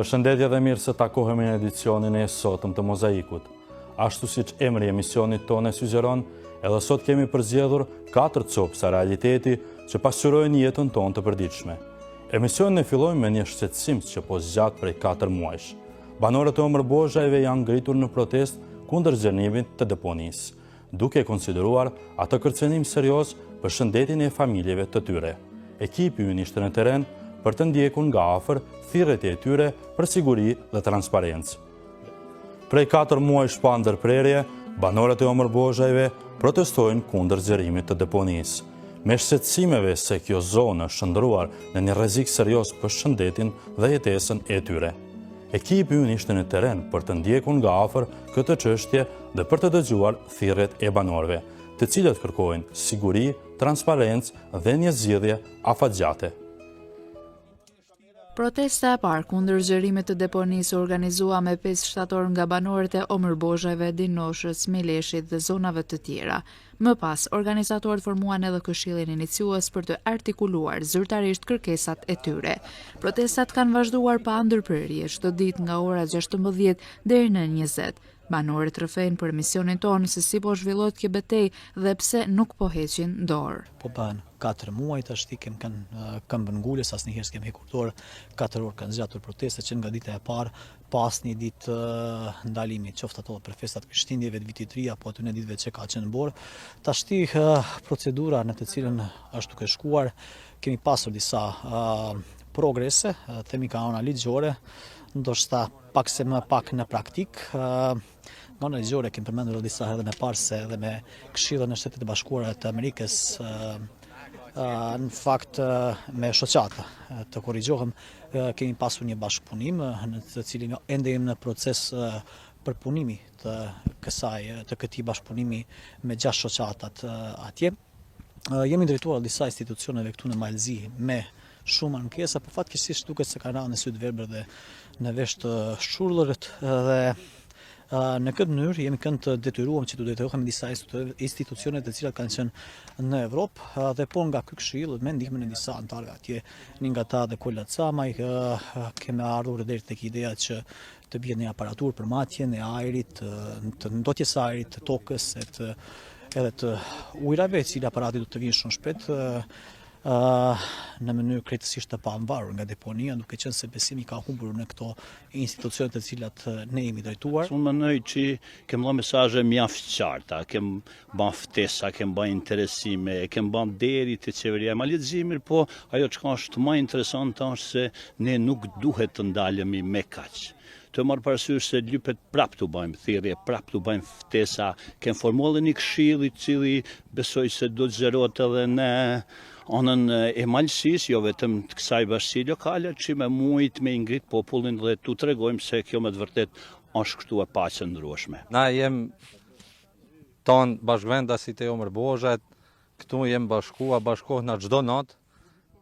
Përshëndetje dhe mirë se takohemi në edicionin e sotëm të Mozaikut. Ashtu siç emri i emisionit tonë sugjeron, edhe sot kemi përzgjedhur 4 copsa realiteti që pasqyrojnë jetën tonë të përditshme. Emisionin e fillojmë me një shqetësim që po zgjat prej 4 muajsh. Banorët e Omërbozhajve janë ngritur në protest kundër zgjerrimit të deponisë, duke konsideruar atë kërcënim serioz për shëndetin e familjeve të tyre. Ekipi ynë ishte në teren për të ndjekur nga afër thirrjet e tyre për siguri dhe transparencë. Prej 4 muajsh pa ndërprerje, banorët e Omërbozhajve protestojnë kundër zgjerimit të deponisë, me shqetësimeve se kjo zonë është shndruar në një rrezik serioz për shëndetin dhe jetesën e tyre. Ekipi ynë ishte në teren për të ndjekur nga afër këtë çështje dhe për të dëgjuar thirrjet e banorëve, të cilët kërkojnë siguri, transparencë dhe një zgjidhje afatgjate. Protesta e parë kundër zgjerimit të deponisë organizua me 5 shtator nga banorët e Omërbozhajve, Dinoshës, Meleshit dhe zonave të tjera. Më pas, organizatorët formuan edhe këshillin iniciues për të artikuluar zyrtarisht kërkesat e tyre. Protestat kanë vazhduar pa ndërprerje çdo ditë nga ora 16 deri në 20. Banorët rrëfejnë për emisionin tonë se si po zhvillohet kjo betejë dhe pse nuk po heqin dorë. Po bën 4 muaj tash kanë këmbën ngulës, asnjëherë s'kem hekur dorë. 4 orë kanë zgjatur protestat që nga dita e parë pas një ditë ndalimi, qoftë ato për festat Krishtlindjeve të vitit të ri apo aty në ditëve që ka qenë borë. Tashti procedura në të cilën është duke shkuar, kemi pasur disa progrese, themi ka ana ligjore, ndoshta pak se më pak në praktik. Nga ana ligjore kemi përmendur disa herë më parë se edhe me Këshillin e Shtetit të Bashkuara të Amerikës, në fakt me shoqata, të korrigjohem, kemi pasur një bashkëpunim në të cilin ende jemi në proces përpunimi të këtij bashkëpunimi me 6 shoqatat atje. Jemi drejtuar disa institucioneve këtu në Malzi me shumë ankesa, por fatkeqësisht duket se kanë rënë në sy të verbër dhe në vesh të shurllërit dhe në këtë mënyrë jemi kënd të detyruar që të drejtohemi disa institucione të cilat kanë qenë në Evropë dhe po nga ky këshill me ndihmën e disa anëtarëve atje, një nga ta dhe Kolla Camaj, kemi ardhur deri tek ideja që të bie një aparaturë për matjen e ajrit, të ndotjes së ajrit, të tokës, edhe të ujrave, i cili aparati do të vinë shumë shpejt në mënyrë krejtësisht të pavarur nga deponia, duke qenë se besimi ka humbur në këto institucione të cilat ne jemi drejtuar. Unë mendoj që kem dhënë mesazhe mjaft qarta, kem bën ftesa, kem bën interesime, kem bën deri te qeveria e lehtësimit, po ajo çka është më interesante është se ne nuk duhet të ndalemi me kaq. Të marrë parasysh se lypet prap të bëjmë thirrje, prap të bëjmë ftesa, kem formullën i këshillit i cili besoj se do të zgjerohet edhe në anën e malësisë, jo vetëm të kësaj bashkësie lokale, që me mujt me ngrit popullin dhe tu tregojmë se kjo me të vërtet është kështu e paqëndrueshme. Na jem tonë bashkëvendasit e Omërbozhajt, këtu jem bashkohna çdo natë,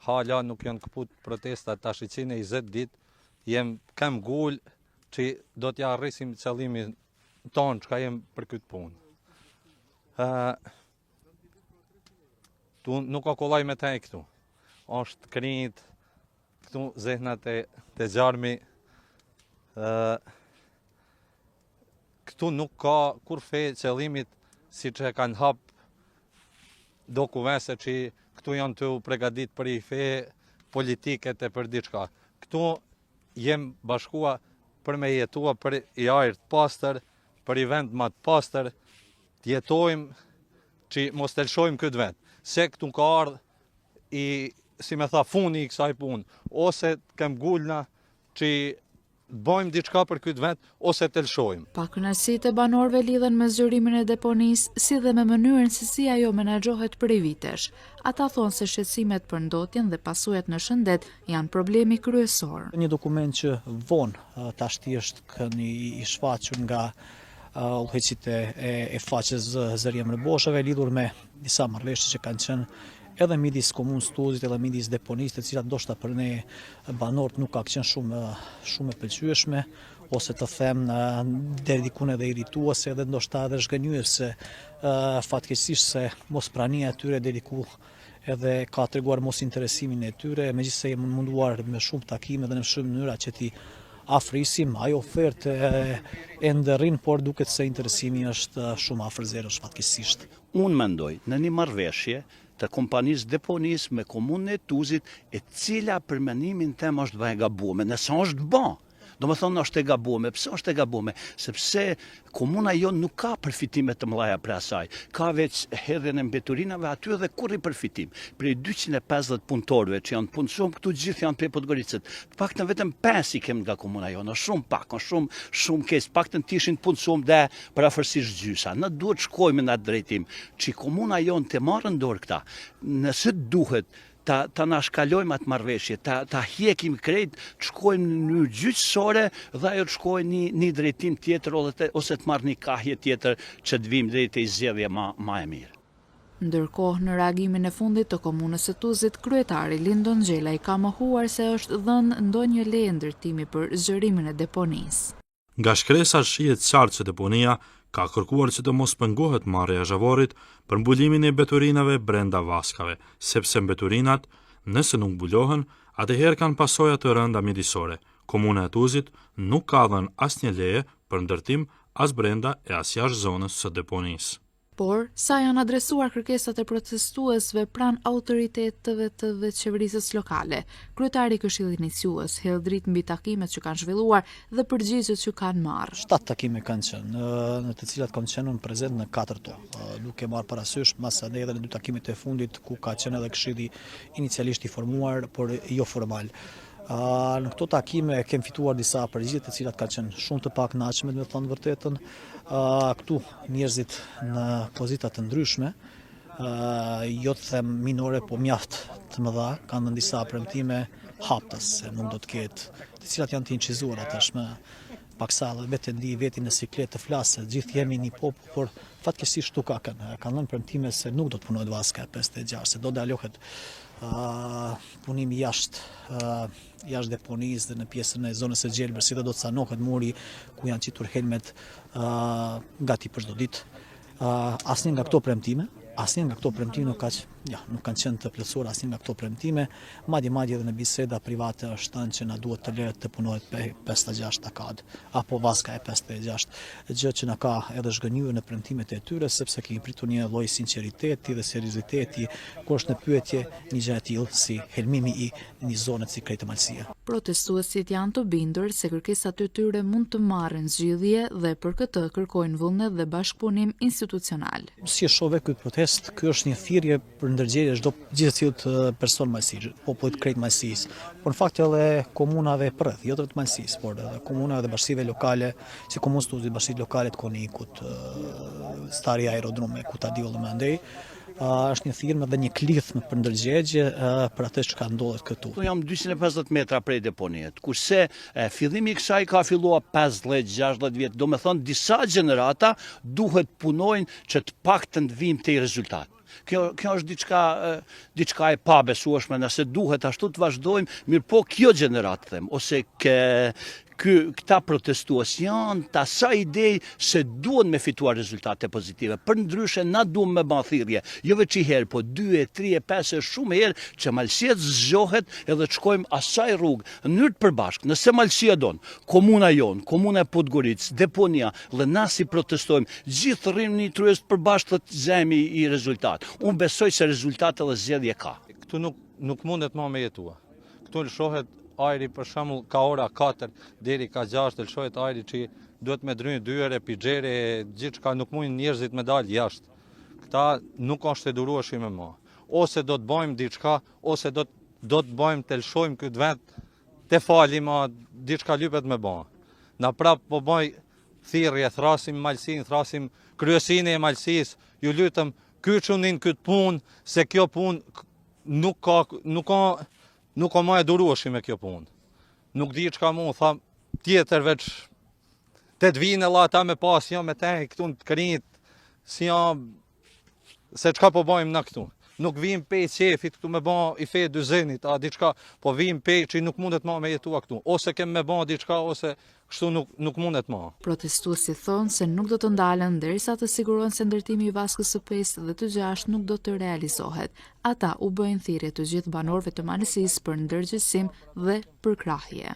hala nuk janë kaput protestat tash 120 ditë, kem gul që do t'ja arrisim qëllimin tonë që ka jem për këtë punë. Tu nuk ka kollaj me te këtu. Është krinjit, këtu zehnat e gjarmi. Këtu nuk ka kur fe qëllimit si që kanë hap dokuvese që këtu janë të pregadit për i fe politiket e për diçka. Këtu jem bashkua për me jetua për i ajrë të pastër, për i vend ma të pastër, të jetojmë që mos të lëshojmë këtë vend. Se këtu ka ardhë si me tha, funi i kësaj punë, ose kem gullna që bëjmë diçka për këtë vend, ose të lëshojmë. Pakënaqësitë e banorëve lidhen me zgjerimin e deponisë, si dhe me mënyrën se si ajo menaxhohet prej vitesh. Ata thonë se shqetësimet për ndotjen dhe pasojat në shëndet janë problemi kryesor. Një dokument që vonë tashti është i shfaqur nga udhëheqësit e faqes Zëri Omërbozhajve lidhur me disa marrëveshje që kanë qenë edhe midis komunës Tuzit edhe midis deponisë, të cilat ndoshta për ne banorët nuk ka qenë shumë e pëlqyeshme, ose të them deri diku edhe irrituese edhe ndoshta edhe zhgënjyese, fatkeqësisht se mosprania e tyre deri diku edhe ka treguar mos interesimin e tyre, megjithëse jemi munduar me shumë takime dhe në shumë mënyra që ti afrisim, ajo ofertë e ndërrin, por duket se interesimi është shumë afër zerës fatkeqësisht. Unë mendoj në një marrëveshje të kompanisë deponisë me komunën e Tuzit, e cila për mendimin tem është bëhe gabume, nëse është bën. Do më thonë është e gabume. Pse është e gabume? Sepse komuna jo nuk ka përfitime të mëdha për asaj. Ka veç hedhjen e mbeturinave aty dhe kurrë përfitim. Prej 250 punëtorëve që janë punësuar këtu gjithë janë prej Podgoricës. Paktën vetëm 5 i kemi nga komuna jonë, shumë pak, shumë keq. Paktën tishin punësuar dhe parafërsisht gjysa. Ne duhet shkojmë në atë drejtim, që komuna jonë të marrë në dorë këta. Nëse duhet ta na shkalojmë atë marrëveshje, ta hjekim krejt, të shkojmë në mënyrë gjyqësore dhe ajo të shkojë një drejtim tjetër ose të marrë një kahje tjetër që të vim drejt e zgjedhje ma e mirë. Ndërkohë, në reagimin e fundit të komunës së Tuzit, kryetari Lindon Xhelaj ka mohuar se është dhënë ndonjë leje ndërtimi për zgjerimin e deponisë. Nga shkresa shihet qartë që deponia ka kërkuar që të mos pengohet marrja e zhavorit për mbulimin e mbeturinave brenda vaskave, sepse mbeturinat, nëse nuk mbulohen, atëherë kanë pasoja të rënda mjedisore. Komuna e Tuzit nuk ka dhënë asnjë leje për ndërtim as brenda e as jashtë zonës së deponisë. Por, sa janë adresuar kërkesat e protestuesve pranë autoriteteve të qeverisës lokale, kryetari i Këshillit Iniciues hedh dritë mbi takimet që kanë zhvilluar dhe përgjigjet që kanë marrë. 7 takime kanë qenë, në të cilat kam qenë unë prezent në 4 to. Duke marrë parasysh masadej edhe në 2 takimet e fundit ku ka qenë edhe Këshilli inicialisht i formuar, por jo formal. Në këto takime kem fituar disa përgjigje të cilat kanë qenë shumë të pakënaqshme, me thënë vërtetën. Këtu njerëzit në pozita të ndryshme, jo të them minore, po mjaft të mëdha, kanë në disa premtime haptas, se nuk do të ketë, të cilat janë të incizuara tashmë. Paksa dhe vetë ndi veti në siklet të flasë, gjithë jemi një popull, por fatkeqësisht këtu kanë dhënë premtime se nuk do të punohet vaska e 56, se do dalohet punimi jashtë deponisë dhe në pjesën e zonës së gjelbër, si dhe do të sanohet muri ku janë qitur helmet gati për çdo ditë. Asnjë nga këto premtime nuk kanë qenë të plotësuara, asnjë nga këto premtime, madje edhe në biseda private është thënë që na duhet të lehet të punohet 56 takad apo vaska e 56, gjë që na ka edhe zhgënjur në premtimet e tyre, sepse kemi pritur një lloj sinqeriteti dhe serioziteti kur është në pyetje një gjë e tillë si helmimi i një zone si Krejtë Malësia. Protestuesit janë të bindur se kërkesat e tyre mund të marrin zgjidhje dhe për këtë kërkojnë vullnet dhe bashkëpunim institucional. Si e shohë ky protest, ky është një thirrje për ndërgjerje gjithë cilët person Malësi, popullit Krejtë Malësisë, por në fakt edhe komunave përreth, jo vetëm Malësisë, por edhe komunave dhe bashkive lokale, si Komunës Tuzit, bashkitë lokale të Konikut, Stari Aerodrome, Kutadiolli më andej. Është një thirrje dhe një klithmë për ndërgjegje për atë që ka ndodhur këtu. Jam 250 metra prej deponisë, kurse fillimi i kësaj ka filluar 50-60 vjet. Do me thonë disa gjenerata duhet punojnë që të paktën të vijmë te rezultat. Kjo është diçka e pabesueshme, nëse duhet ashtu të vazhdojmë, mirë po kjo gjenerat them, ose këta protestues janë të asaj idej se duhen me fituar rezultate pozitive. Për ndryshe na duhem me bën thirrje, jo veç një herë, po 2, 3, 5 shumë herë që Malësia zgjohet edhe të shkojmë asaj rrugë në mënyrë të përbashkët. Nëse Malësia don, komuna jon, komuna e Podgoricës, deponia, dhe na si protestojmë, gjithë rrim një tryez të përbashkët të zemi i rezultat. Unë besoj se rezultate dhe zgjedhje ka. Këtu nuk mundet më me jetua. Këtu lëshohet ajri, për shembull ka ora 4 deri ka 6, lëshohet ajri që duhet me drynë dyere, pixhere, gjithçka, nuk mundin njerëzit me dalë jashtë. Këta nuk është e durueshme më. Ose do të bëjmë diçka, ose do të bëjmë të lëshojmë këtë vend të falim, diçka lypet me bë. Na prap po bëj thirrje, thrasim Malësinë, thrasim kryesinë e Malësisë, ju lutem kyçunin këtë punë, se kjo punë nuk ka më e durueshme kjo punë. Nuk di çka mund tham tjetër veç të vinë Allah ata me pas jo me te këtu të krinit, si se çka po bëjmë na këtu. Nuk vim pe qefit këtu me bën i fe dyzenit, diçka, po vim pe që nuk mundet më me jetua këtu. Ose kem me bën diçka ose kështu nuk mundet më. Protestuesit thonë se nuk do të ndalen derisa të sigurohen se ndërtimi i vaskës së 5 dhe të 6 nuk do të realizohet. Ata u bëjnë thirrje të gjithë banorëve të Malësisë për ndërgjegjësim dhe përkrahje.